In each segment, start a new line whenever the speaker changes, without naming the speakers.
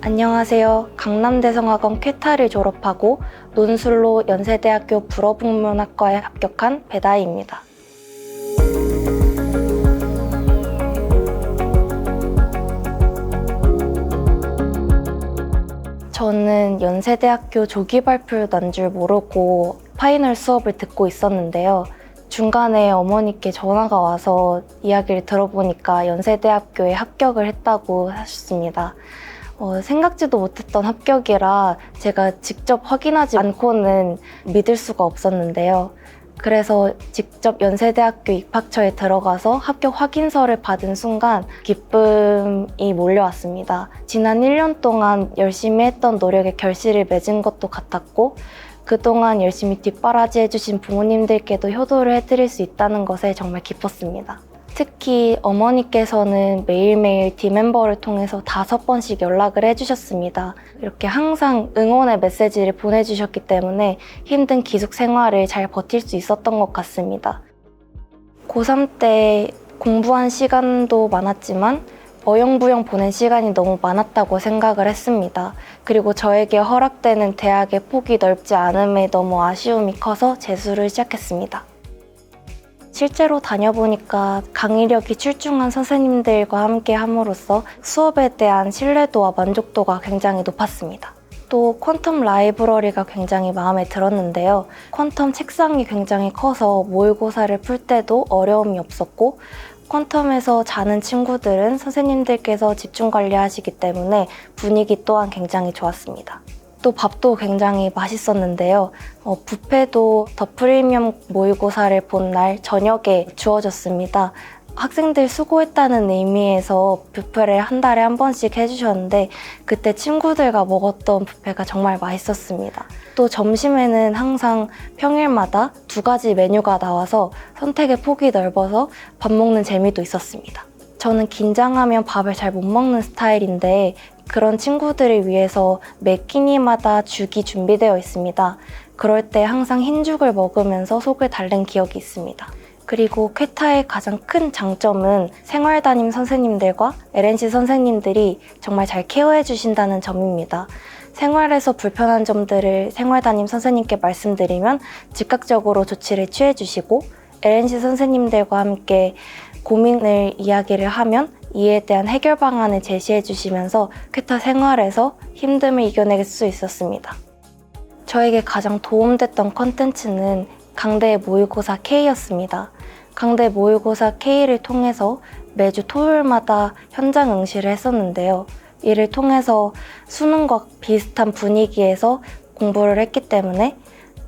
안녕하세요. 강남대성학원 쾌타를 졸업하고 논술로 연세대학교 불어북문학과에 합격한 배다희입니다. 저는 연세대학교 조기 발표를 난 줄 모르고 파이널 수업을 듣고 있었는데요. 중간에 어머니께 전화가 와서 이야기를 들어보니까 연세대학교에 합격을 했다고 하셨습니다. 생각지도 못했던 합격이라 제가 직접 확인하지 않고는 믿을 수가 없었는데요. 그래서 직접 연세대학교 입학처에 들어가서 합격 확인서를 받은 순간 기쁨이 몰려왔습니다. 지난 1년 동안 열심히 했던 노력의 결실을 맺은 것도 같았고 그동안 열심히 뒷바라지 해주신 부모님들께도 효도를 해드릴 수 있다는 것에 정말 기뻤습니다. 특히 어머니께서는 매일매일 D멤버를 통해서 5번씩 연락을 해주셨습니다. 이렇게 항상 응원의 메시지를 보내주셨기 때문에 힘든 기숙 생활을 잘 버틸 수 있었던 것 같습니다. 고3 때 공부한 시간도 많았지만 어영부영 보낸 시간이 너무 많았다고 생각을 했습니다. 그리고 저에게 허락되는 대학의 폭이 넓지 않음에 너무 아쉬움이 커서 재수를 시작했습니다. 실제로 다녀보니까 강의력이 출중한 선생님들과 함께 함으로써 수업에 대한 신뢰도와 만족도가 굉장히 높았습니다. 또 퀀텀 라이브러리가 굉장히 마음에 들었는데요. 퀀텀 책상이 굉장히 커서 모의고사를 풀 때도 어려움이 없었고 퀀텀에서 자는 친구들은 선생님들께서 집중 관리하시기 때문에 분위기 또한 굉장히 좋았습니다. 또 밥도 굉장히 맛있었는데요. 뷔페도 더 프리미엄 모의고사를 본 날 저녁에 주어졌습니다. 학생들 수고했다는 의미에서 뷔페를 한 달에 한 번씩 해주셨는데 그때 친구들과 먹었던 뷔페가 정말 맛있었습니다. 또 점심에는 항상 평일마다 2가지 메뉴가 나와서 선택의 폭이 넓어서 밥 먹는 재미도 있었습니다. 저는 긴장하면 밥을 잘 못 먹는 스타일인데 그런 친구들을 위해서 매 끼니마다 죽이 준비되어 있습니다. 그럴 때 항상 흰죽을 먹으면서 속을 달랜 기억이 있습니다. 그리고 쾌타의 가장 큰 장점은 생활담임 선생님들과 LNC 선생님들이 정말 잘 케어해 주신다는 점입니다. 생활에서 불편한 점들을 생활담임 선생님께 말씀드리면 즉각적으로 조치를 취해 주시고 LNC 선생님들과 함께 고민을 이야기를 하면 이에 대한 해결 방안을 제시해 주시면서 쾌타 생활에서 힘듦을 이겨낼 수 있었습니다. 저에게 가장 도움됐던 컨텐츠는 강대의 모의고사 K였습니다. 강대 모의고사 K를 통해서 매주 토요일마다 현장 응시를 했었는데요. 이를 통해서 수능과 비슷한 분위기에서 공부를 했기 때문에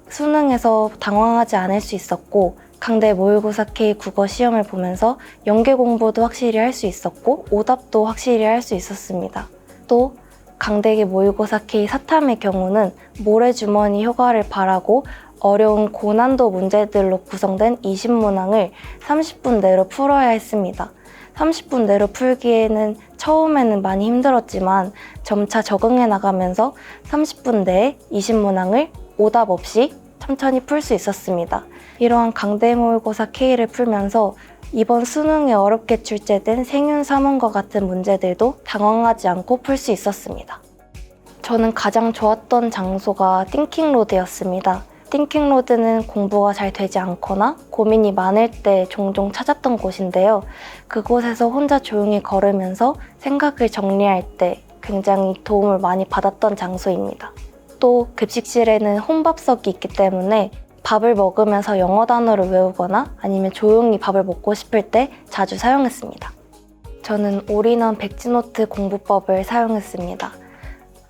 수능에서 당황하지 않을 수 있었고 강대 모의고사 K 국어 시험을 보면서 연계 공부도 확실히 할 수 있었고 오답도 확실히 할 수 있었습니다. 또 강대기 모의고사 K 사탐의 경우는 모래주머니 효과를 바라고 어려운 고난도 문제들로 구성된 20문항을 30분 내로 풀어야 했습니다. 30분 내로 풀기에는 처음에는 많이 힘들었지만 점차 적응해 나가면서 30분 내에 20문항을 오답 없이 천천히 풀 수 있었습니다. 이러한 강대 모의고사 K를 풀면서 이번 수능에 어렵게 출제된 생윤 3원과 같은 문제들도 당황하지 않고 풀 수 있었습니다. 저는 가장 좋았던 장소가 띵킹로드였습니다. 띵킹로드는 공부가 잘 되지 않거나 고민이 많을 때 종종 찾았던 곳인데요. 그곳에서 혼자 조용히 걸으면서 생각을 정리할 때 굉장히 도움을 많이 받았던 장소입니다. 또 급식실에는 혼밥석이 있기 때문에 밥을 먹으면서 영어 단어를 외우거나 아니면 조용히 밥을 먹고 싶을 때 자주 사용했습니다. 저는 올인원 백지노트 공부법을 사용했습니다.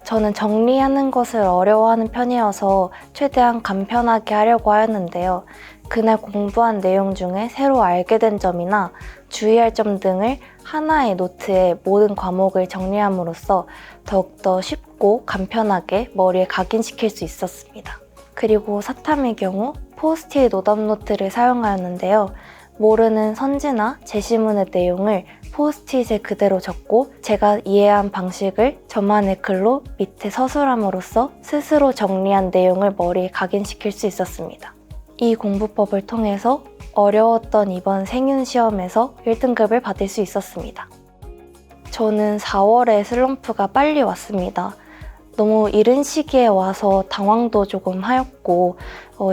저는 정리하는 것을 어려워하는 편이어서 최대한 간편하게 하려고 하였는데요. 그날 공부한 내용 중에 새로 알게 된 점이나 주의할 점 등을 하나의 노트에 모든 과목을 정리함으로써 더욱더 쉽고 간편하게 머리에 각인시킬 수 있었습니다. 그리고 사탐의 경우 포스트잇 오답 노트를 사용하였는데요. 모르는 선지나 제시문의 내용을 포스트잇에 그대로 적고 제가 이해한 방식을 저만의 글로 밑에 서술함으로써 스스로 정리한 내용을 머리에 각인시킬 수 있었습니다. 이 공부법을 통해서 어려웠던 이번 생윤 시험에서 1등급을 받을 수 있었습니다. 저는 4월에 슬럼프가 빨리 왔습니다. 너무 이른 시기에 와서 당황도 조금 하였고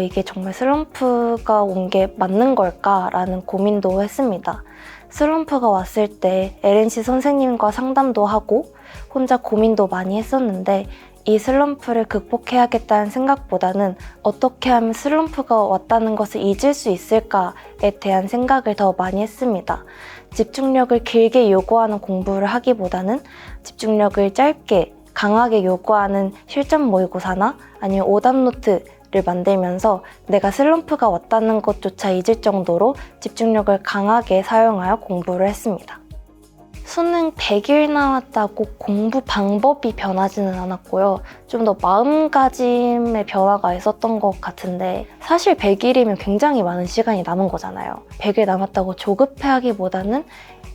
이게 정말 슬럼프가 온 게 맞는 걸까라는 고민도 했습니다. 슬럼프가 왔을 때 LNC 선생님과 상담도 하고 혼자 고민도 많이 했었는데 이 슬럼프를 극복해야겠다는 생각보다는 어떻게 하면 슬럼프가 왔다는 것을 잊을 수 있을까에 대한 생각을 더 많이 했습니다. 집중력을 길게 요구하는 공부를 하기보다는 집중력을 짧게 강하게 요구하는 실전 모의고사나 아니면 오답 노트를 만들면서 내가 슬럼프가 왔다는 것조차 잊을 정도로 집중력을 강하게 사용하여 공부를 했습니다. 수능 100일 남았다고 공부 방법이 변하지는 않았고요. 좀 더 마음가짐의 변화가 있었던 것 같은데 사실 100일이면 굉장히 많은 시간이 남은 거잖아요. 100일 남았다고 조급해하기보다는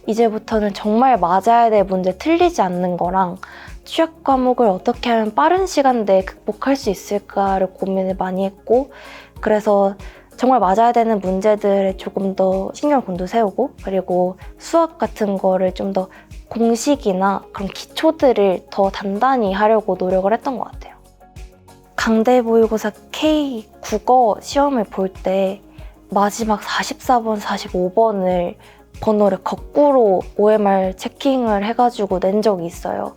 이제부터는 정말 맞아야 될 문제 틀리지 않는 거랑 취약 과목을 어떻게 하면 빠른 시간 내에 극복할 수 있을까를 고민을 많이 했고 그래서 정말 맞아야 되는 문제들에 조금 더 신경을 곤두세우고 그리고 수학 같은 거를 좀 더 공식이나 그런 기초들을 더 단단히 하려고 노력을 했던 것 같아요. 강대 모의고사 K 국어 시험을 볼 때 마지막 44번, 45번을 번호를 거꾸로 OMR 체킹을 해가지고 낸 적이 있어요.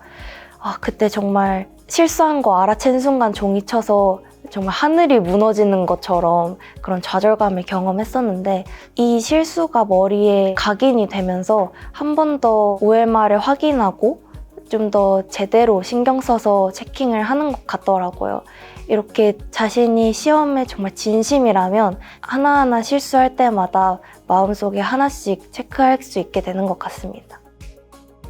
그때 정말 실수한 거 알아챈 순간 종이 쳐서 정말 하늘이 무너지는 것처럼 그런 좌절감을 경험했었는데 이 실수가 머리에 각인이 되면서 한 번 더 OMR을 확인하고 좀 더 제대로 신경 써서 체킹을 하는 것 같더라고요. 이렇게 자신이 시험에 정말 진심이라면 하나하나 실수할 때마다 마음속에 하나씩 체크할 수 있게 되는 것 같습니다.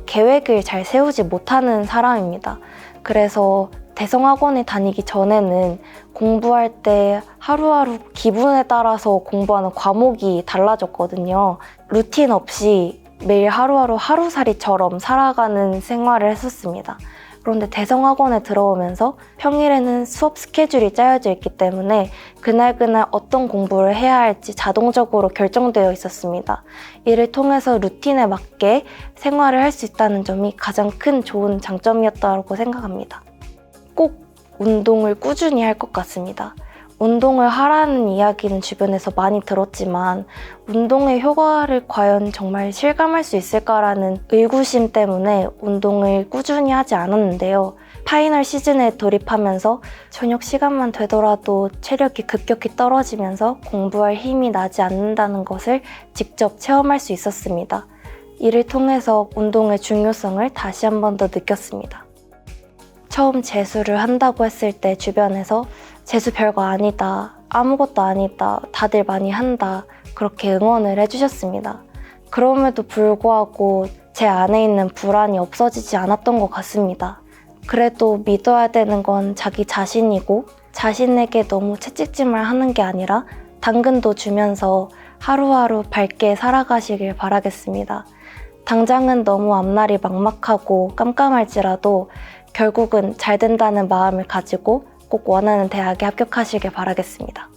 계획을 잘 세우지 못하는 사람입니다. 그래서 대성학원에 다니기 전에는 공부할 때 하루하루 기분에 따라서 공부하는 과목이 달라졌거든요. 루틴 없이 매일 하루하루 하루살이처럼 살아가는 생활을 했었습니다. 그런데 대성학원에 들어오면서 평일에는 수업 스케줄이 짜여져 있기 때문에 그날그날 어떤 공부를 해야 할지 자동적으로 결정되어 있었습니다. 이를 통해서 루틴에 맞게 생활을 할 수 있다는 점이 가장 큰 좋은 장점이었다고 생각합니다. 꼭 운동을 꾸준히 할 것 같습니다. 운동을 하라는 이야기는 주변에서 많이 들었지만 운동의 효과를 과연 정말 실감할 수 있을까라는 의구심 때문에 운동을 꾸준히 하지 않았는데요. 파이널 시즌에 돌입하면서 저녁 시간만 되더라도 체력이 급격히 떨어지면서 공부할 힘이 나지 않는다는 것을 직접 체험할 수 있었습니다. 이를 통해서 운동의 중요성을 다시 한 번 더 느꼈습니다. 처음 재수를 한다고 했을 때 주변에서 재수 별거 아니다, 아무것도 아니다, 다들 많이 한다 그렇게 응원을 해주셨습니다. 그럼에도 불구하고 제 안에 있는 불안이 없어지지 않았던 것 같습니다. 그래도 믿어야 되는 건 자기 자신이고 자신에게 너무 채찍질을 하는 게 아니라 당근도 주면서 하루하루 밝게 살아가시길 바라겠습니다. 당장은 너무 앞날이 막막하고 깜깜할지라도 결국은 잘 된다는 마음을 가지고 꼭 원하는 대학에 합격하시길 바라겠습니다.